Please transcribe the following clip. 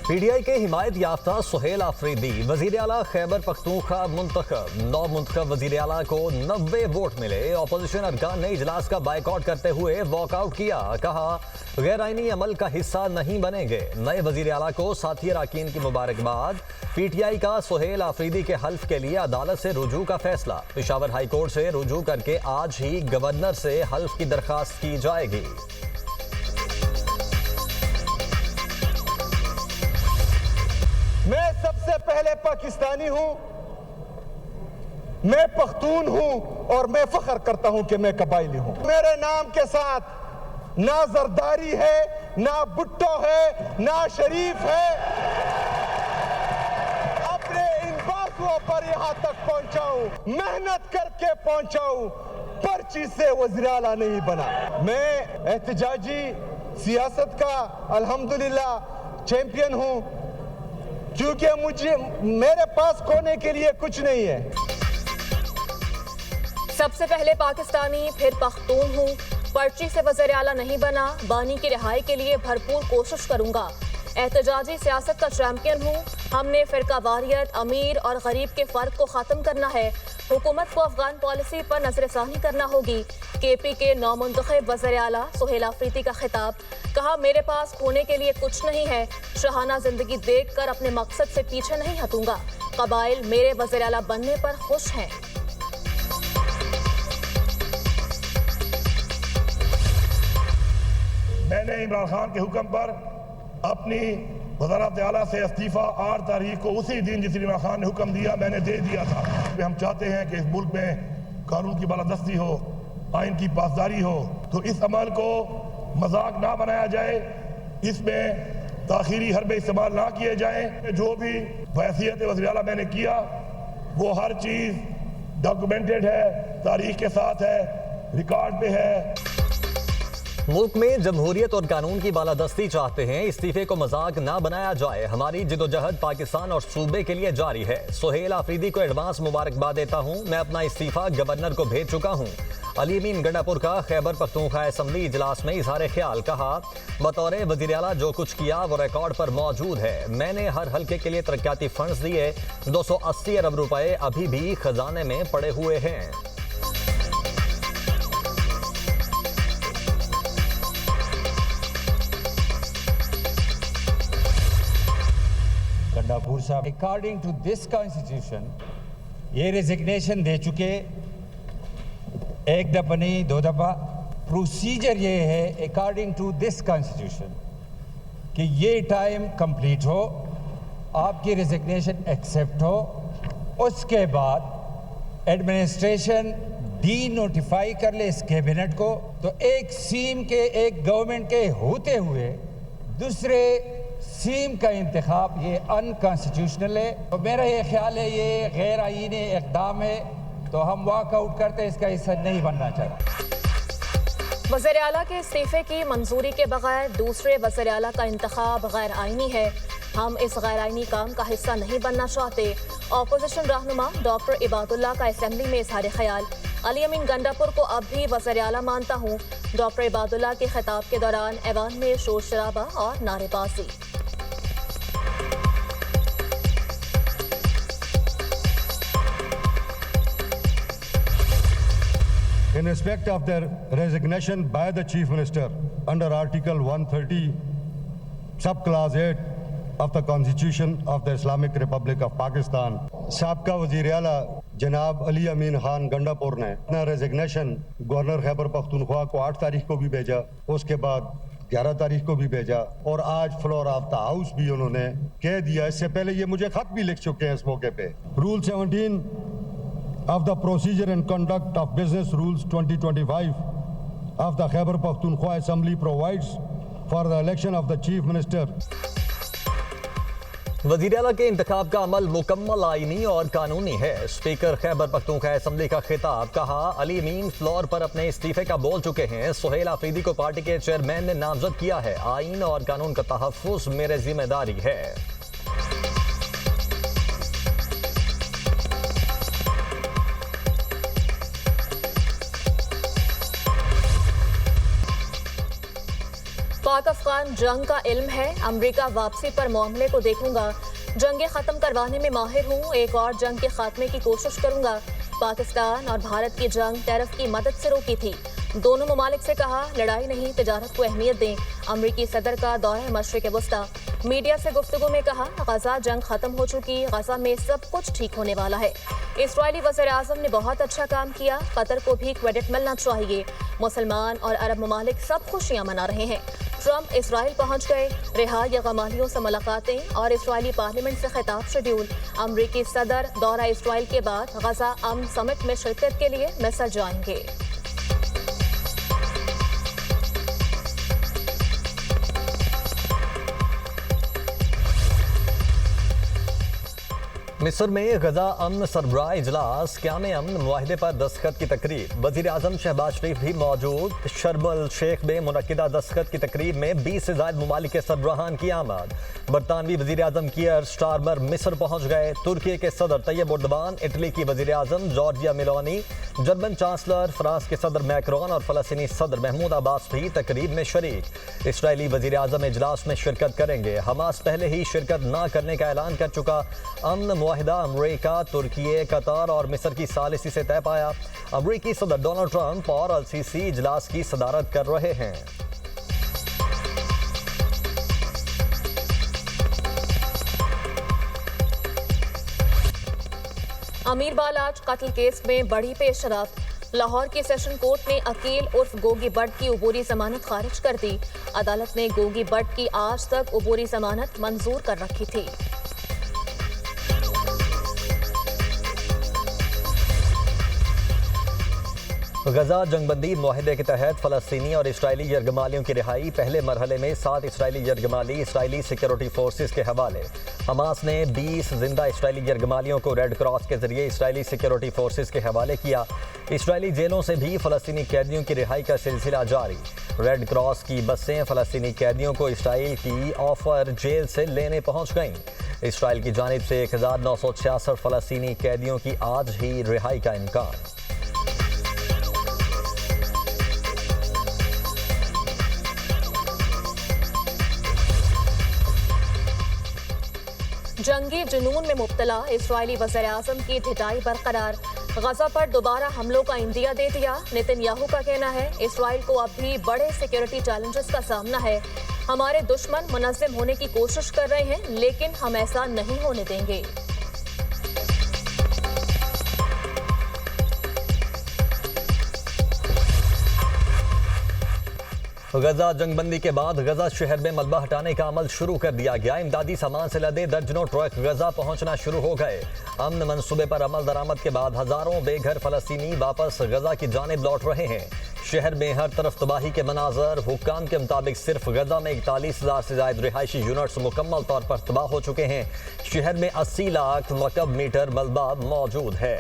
PTI के हिमायत याफ्ता सुहेल आफरीदी वजीर आला खैबर पख्तूनख्वा मुंतखब। 9 मुंतखब वजीर आला को 90 वोट मिले। अपोजिशन अरकान ने इजलास का बायकॉट करते हुए वॉकआउट किया। कहा गैर आईनी अमल का हिस्सा नहीं बनेंगे। नए वजीर आला को साथी अरकान की मुबारकबाद। पीटीआई का सुहेल आफरीदी के हल्फ के लिए अदालत से रुजू का फैसला। पेशावर हाईकोर्ट से रुजू करके आज ही गवर्नर से हल्फ की दरखास्त की जाएगी। मैं सबसे पहले पाकिस्तानी हूं, मैं पख्तून हूं और मैं फख्र करता हूं कि मैं कबायली हूं। मेरे नाम के साथ ना जरदारी है, ना भुट्टो है, ना शरीफ है। अपने इन बाजुओं पर यहां तक पहुंचा हूं, मेहनत करके पहुंचा हूं, पर्ची से वज़ीर आला नहीं बना। मैं एहतजाजी सियासत का अल्हम्दुलिल्लाह चैंपियन हूं, क्योंकि मेरे पास खोने के लिए कुछ नहीं है। सबसे पहले पाकिस्तानी फिर पख्तून हूँ, पर्ची से वज़ीर आला नहीं बना, बानी की रिहाई के लिए भरपूर कोशिश करूंगा। एहतजाजी सियासत का चैंपियन हूँ। हमने फिरका वारियत, अमीर और गरीब के फर्क को ख़त्म करना है। हुकूमत को अफगान पॉलिसी पर नजरसानी करना होगी। केपी के नौमुंतखब वज़ीर आला सुहेल आफरीदी का खिताब। कहा मेरे पास खोने के लिए कुछ नहीं है। शहाना जिंदगी देखकर अपने मकसद से पीछे नहीं हटूंगा। कबाइल मेरे वज़ीर आला बनने पर खुश हैं। मैंने इमरान खान के हुक्म पर अपनी वज़ारत आला से इस्तीफ़ा 8 तारीख को, उसी दिन जिस इमरान खान ने हुक्म दिया, मैंने दे दिया था। हम चाहते हैं कि इस मुल्क में कानून की बालादस्ती हो, आइन की पासदारी हो, तो इस अमल को मजाक ना बनाया जाए, इसमें ताखीरी हरबे इस्तेमाल ना किए जाएं। जो भी हैसियत वज़ीर आला मैंने किया वो हर चीज़ डॉक्यूमेंटेड है, तारीख के साथ है, रिकॉर्ड पे है। मुल्क में जमहूरियत और कानून की बालादस्ती चाहते हैं, इस्तीफे को मजाक ना बनाया जाए। हमारी जिदोजहद पाकिस्तान और सूबे के लिए जारी है। सुहेल आफरीदी को एडवांस मुबारकबाद देता हूँ। मैं अपना इस्तीफा गवर्नर को भेज चुका हूँ। अली अमीन गंडापुर का खैबर पख्तूनख्वा असम्बली इजलास में इजहार ख्याल। कहा बतौर वज़ीर आला जो कुछ किया वो रिकॉर्ड पर मौजूद है। मैंने हर हल्के के लिए तरक्याती फंड्स दिए। 280 अरब रुपए अभी भी खजाने में पड़े हुए हैं। गंडापुर साहब अकॉर्डिंग टू दिस कॉन्स्टिट्यूशन ये रेजिग्नेशन दे चुके, एक दफ़ा नहीं 2 दफ़ा। प्रोसीजर ये है अकॉर्डिंग टू दिस कॉन्स्टिट्यूशन कि ये टाइम कंप्लीट हो, आपकी रेजिग्नेशन एक्सेप्ट हो, उसके बाद एडमिनिस्ट्रेशन डी नोटिफाई कर ले इस कैबिनेट को। तो एक सीम के, एक गवर्नमेंट के होते हुए दूसरे सीम का इंतखाब ये अनकॉन्स्टिट्यूशनल है। तो मेरा ये ख्याल है ये गैर आईनी इक़दाम है, तो हम वॉकआउट करते, इसका हिस्सा नहीं बनना चाहिए। वज़ीर आला के इस्तीफे की मंजूरी के बगैर दूसरे वज़ीर आला का इंतखाब गैर आईनी है। हम इस गैर आईनी काम का हिस्सा नहीं बनना चाहते। अपोजिशन रहनुमा डॉक्टर इबादुल्लाह का असेंबली में इजहार ख्याल। अली अमीन गंडापुर को अब भी वज़ीर आला मानता हूँ। डॉक्टर इबादुल्लाह के खिताब के दौरान ऐवान में शोर शराबा और नारेबाजी। In respect of their resignation by the Chief Minister under Article 130, Subclause 8 of the Constitution of the Islamic Republic of Pakistan, साबका वज़ीर आला जनाब अली अमीन खान गंडापुर ने अपना रेजिग्नेशन गवर्नर खैबर पख्तूनख्वा को 8 तारीख को भी भेजा, उसके बाद 11 तारीख को भी भेजा, और आज फ्लोर ऑफ द हाउस भी उन्होंने कह दिया। इससे पहले ये मुझे खत भी लिख चुके हैं इस मौके पे। Rule 17 of the Procedure and Conduct of Business Rules 2025 of the Khyber Pakhtunkhwa Assembly provides for the election of the Chief Minister. वज़ीर आला के इंतखाब का अमल मुकम्मल आईनी और कानूनी है। स्पीकर खैबर पख्तूनख्वा असम्बली का खिताब। कहा अली अमीन फ्लोर पर अपने इस्तीफे का बोल चुके हैं। सुहेल आफरीदी को पार्टी के चेयरमैन ने नामजद किया है। आइन और कानून का तहफ़्फ़ुज़ मेरी जिम्मेदारी है। पाक अफगान जंग का इल्म है, अमरीका वापसी पर मामले को देखूंगा, जंगें खत्म करवाने में माहिर हूँ, एक और जंग के खात्मे की कोशिश करूंगा। पाकिस्तान और भारत की जंग टैरिफ की मदद से रोकी थी, दोनों ममालिक से कहा लड़ाई नहीं तजारत को अहमियत दें। अमरीकी सदर का दौरा मशरिक वस्ता, मीडिया से गुफ्तगू में कहा गजा जंग खत्म हो चुकी, गजा में सब कुछ ठीक होने वाला है। इसराइली वज़ीर आज़म ने बहुत अच्छा काम किया, कतर को भी क्रेडिट मिलना चाहिए। मुसलमान और अरब ममालिक सब खुशियां मना रहे हैं। ट्रंप इसराइल पहुंच गए, रिहा या गमालियों से मुलाकातें और इसराइली पार्लियामेंट से खिताब शेड्यूल। अमरीकी सदर दौरा इसराइल के बाद गजा अमन समिट में शिरकत के लिए मिस्र जाएंगे। मिस्र में गजा अमन सरबराह इजलास क़याम अमन मुआहदे पर दस्तखत की तकरीब, वज़ीर आज़म शहबाज शरीफ भी मौजूद। शर्म अल शेख में मुनक्किदा दस्तखत की तकरीब में 20 से ज़ायद ममालिक के सरबराहान की आमद। बरतानवी वज़ीर आज़म कीयर स्टारमर मिस्र पहुँच गए। तुर्की के सदर तैयब एर्दोगान, इटली की वज़ीर आज़म Giorgia Meloni, German chancellor, France के सदर मैक्रोन और फ़लस्तीनी सदर महमूद अब्बास भी तकरीब में शरीक। इसराइली वज़ीर आज़म इजलास में शिरकत करेंगे। हमास पहले ही शिरकत न करने का ऐलान कर चुका। अमन मुआहिदा अमरीका, तुर्की, कतर और मिस्र की सालिसी से तय पाया। अमरीकी सदर डोनाल्ड ट्रंप और अल सीसी इजलास की सदारत कर रहे हैं। अमीर बालाज कत्ल केस में बड़ी पेशरफ, लाहौर की सेशन कोर्ट ने अकील उर्फ गोगी बट की अबूरी जमानत खारिज कर दी। अदालत ने गोगी बट की आज तक अबूरी जमानत मंजूर कर रखी थी। गजा जंगबंदी मुआहदे के तहत फ़लस्तीनी और इसराइली यरगमालियों की रिहाई, पहले मरहले में 7 इसराइली यरगमाली इसराइली सिक्योरिटी फोर्सेस के हवाले। हमास ने 20 जिंदा इसराइली यरगमालियों को रेड क्रॉस के जरिए इसराइली सिक्योरिटी फोर्सेस के हवाले किया। इसराइली जेलों से भी फ़लस्तीनी कैदियों की रिहाई का सिलसिला जारी। रेड क्रॉस की बसें फ़लस्तीनी कैदियों को इसराइल की ऑफर जेल से लेने पहुँच गईं। इसराइल की जानिब से 1966 फ़लस्तीनी कैदियों की आज ही रिहाई का इम्कान। जंगी जुनून में मुब्तला इसराइली वज़ीर आज़म की ढिठाई बरकरार, गजा पर दोबारा हमलों का इंदिया दे दिया। नेतन्याहू का कहना है इसराइल को अब भी बड़े सिक्योरिटी चैलेंजेस का सामना है। हमारे दुश्मन मुनज़्ज़म होने की कोशिश कर रहे हैं, लेकिन हम ऐसा नहीं होने देंगे। गजा जंगबंदी के बाद गजा शहर में मलबा हटाने का अमल शुरू कर दिया गया। इमदादी सामान से लदे दर्जनों ट्रक गजा पहुंचना शुरू हो गए। अमन मंसूबे पर अमल दरामद के बाद हजारों बेघर फलस्तीनी वापस गजा की जानिब लौट रहे हैं। शहर में हर तरफ तबाही के मनाजर। हुक्काम के मुताबिक सिर्फ गजा में 41,000 से ज्यादा रिहायशी यूनिट्स मुकम्मल तौर पर तबाह हो चुके हैं। शहर में 80 लाख मकब मीटर मलबा मौजूद है।